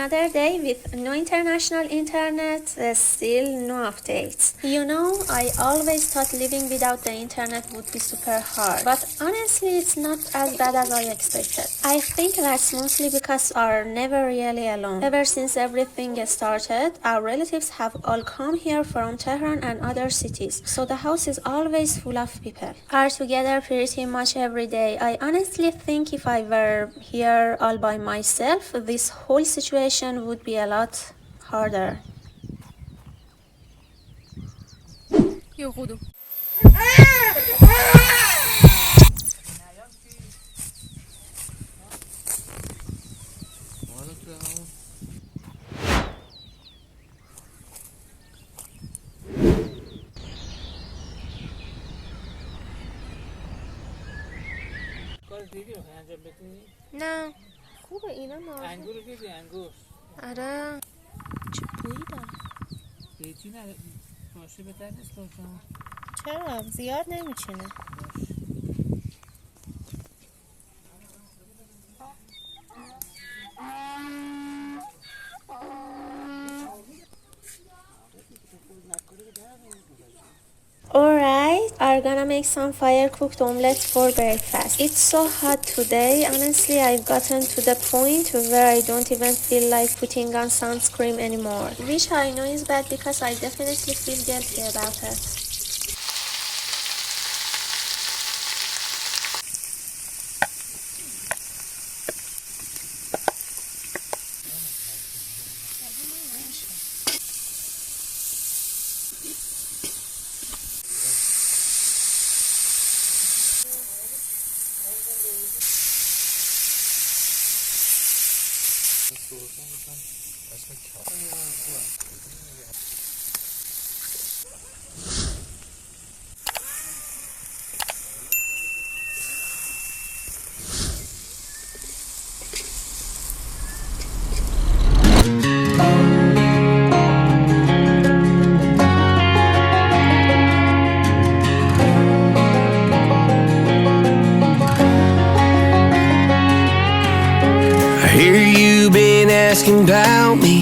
another day with no international internet, still no updates. You know, I always thought living without the internet would be super hard, but honestly it's not as bad as I expected. I think that's mostly because we are never really alone. Ever since everything started, our relatives have all come here from Tehran and other cities, so the house is always full of people. We are together pretty much every day. I honestly think if I were here all by myself, this whole situation would be a lot harder. Yo خودو کار دیدی رو انجام بدی؟ نه خوبه اینا نازه. انگور رو دیدی انگور آره چه بویی داره. بیتی نه باشه بهتر نیست باشم چرا زیاد نمیچینه. Alright, are gonna make some fire cooked omelette for breakfast. It's so hot today. Honestly, I've gotten to the point where I don't even feel like putting on sunscreen anymore. Which I know is bad because I definitely feel guilty about it. I hear you been asking about me,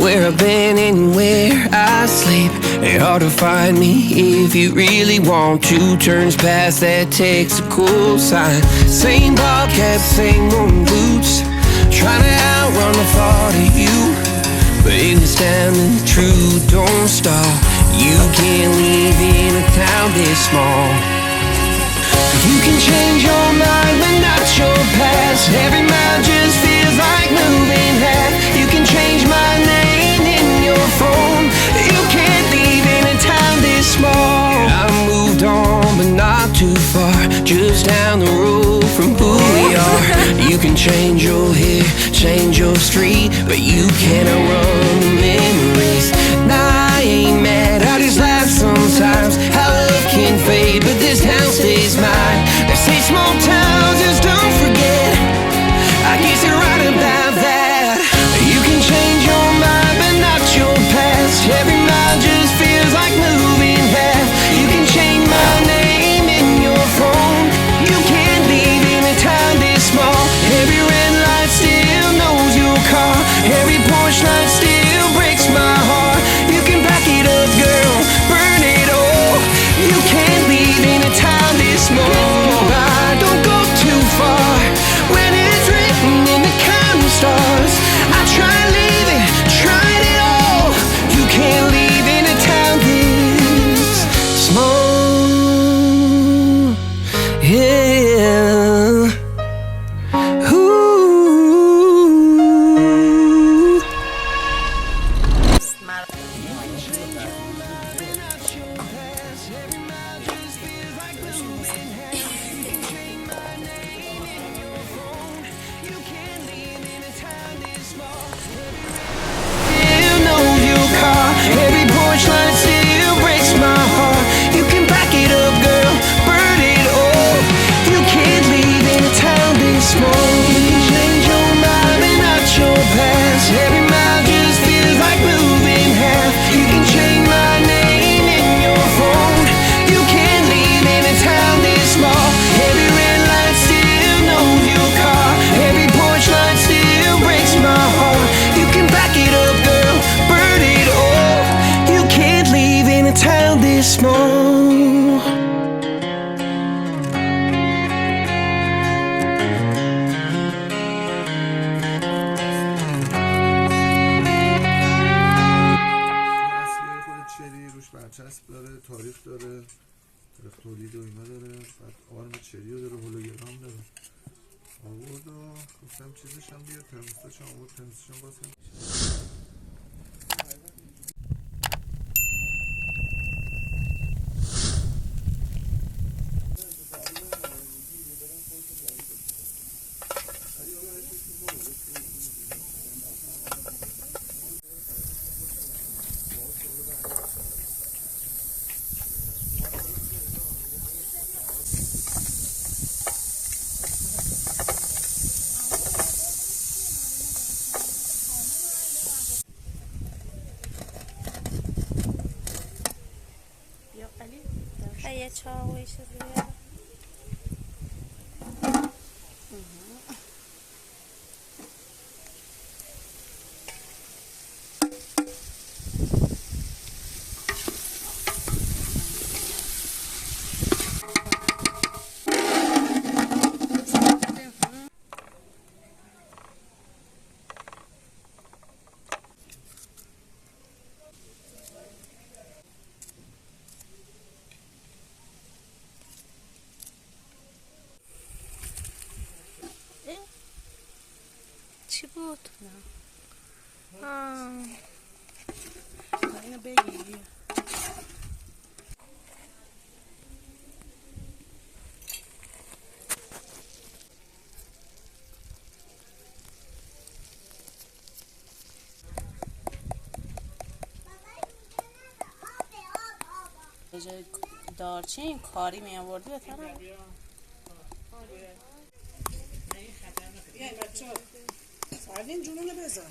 where I've been and where I sleep. It's hard to find me if you really want to. Turns past that takes a cool sign. Same bobcat, same old boots, trying to outrun the thought of you. But it's standing true, don't stop. You can't live in a town this small. You can change your mind, but not your past. Every mile just feels like moving half. You can change my name in your phone. You can't leave in a town this small. I moved on, but not too far, just down the road from who we are. You can change your hair, change your street, but you can't outrun the memories. Nah, I ain't mad, I just laugh sometimes. How love can fade, but this town stays mine. They say small towns just don't forget. I guess you're right about that. You can change your mind, but not your past. Every mile just feels like moving half. You can change my name in your phone. You can't leave in a town this small. Every red light still knows your car. Every porch light still breaks my heart. You can back it up, girl, burn it all. You can't leave in a town this small. Don't go گفتم چیزش هم بیار ترموستاچ هم بود ترموستاچ هم باز کنم. یه چاق و یه چیزی بیارم. چی بود؟ اینو بگیری به جای دارچین کاری می آوردی بهتره. یه بچه سردین جونونو بذار.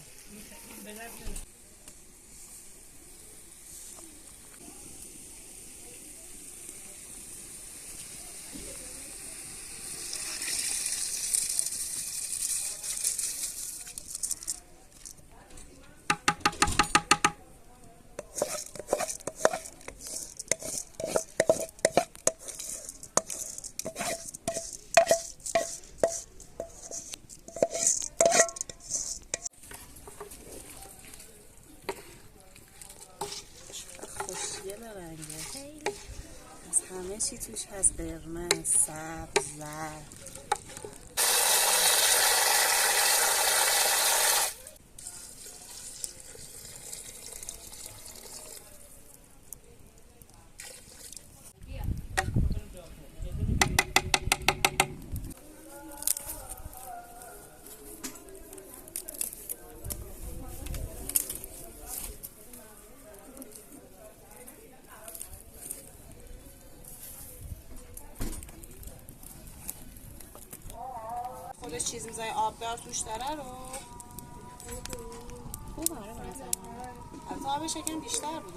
از همه چی توش هست، قرمز، سبز، زرد. خودش چیز میزنی آبدار توش داره رو خوب آره مثلا البته آبش یکم بیشتر بود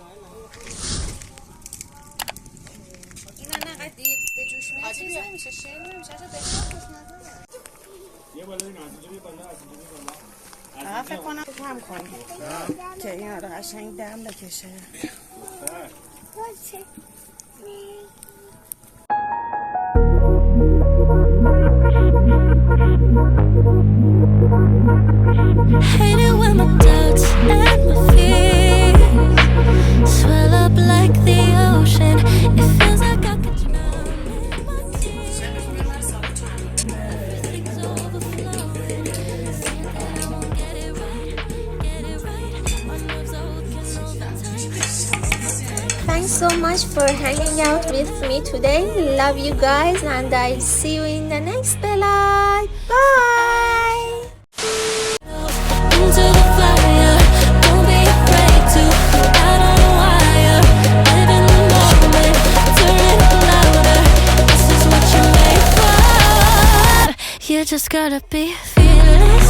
اینا نقدر دیر به جوش میاد چیز نمیشه شیر نمیشه اصلا بهتر خوش نظره یه بالا این از اینجا بیا بالا از اینجا بیا بالا. فکر کنم کم کنی که این آره قشنگ دم بکشه. Hate it when my doubts and my fears swell up like the ocean. It feels like I could drown in my tears. Everything's overflowing. Saying that I won't get it right. My nerves are working overtime. Thanks so much for hanging out with me today. Love you guys, and I'll see you in the next vlog. Bye. Into the fire, don't be afraid to go out on a wire. Live in the moment, turn it up louder. This is what you're made for. You just gotta be fearless.